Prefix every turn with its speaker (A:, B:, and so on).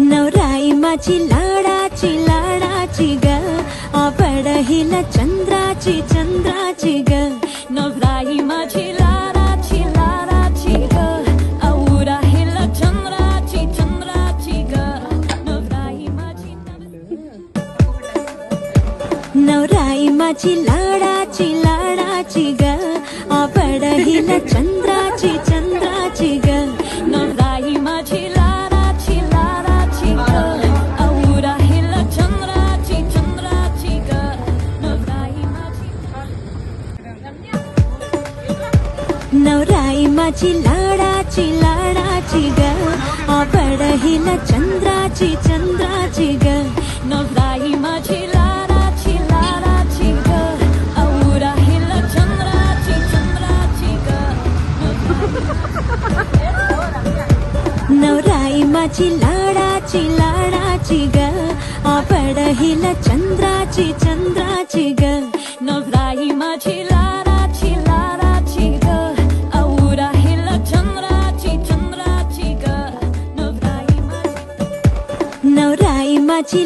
A: नवराई माझी लाडाची लाडाची ग, आवड हिला चंद्राची चंद्राची ग. नवराई माझी लाडाची लाडाची ग, आवड हिला चंद्राची चंद्राची ग. नवराई माझी नवराई माझी लाडाची लाडाची ग, आवड हिला चंद्राची चंद्राची ग. नवराई माझी लाडाची लाडाची ग, आवड हिला चंद्राची चंद्राची ग. नवराई माझी नवराई माझी लाडाची लाडाची ग, आवड हिला चंद्राची चंद्राची ग. नवराई माझी लाडाची लाडाची ग, आवड हिला चंद्राची चंद्राची ग. नवराई माझी लाडाची लाडाची ग, आवड हिला चंद्राची चंद्राची ग. नवराई माझी लाडाची लाडाची ग, आवड हिला चंद्राची चंद्राची ग. नवराई माझी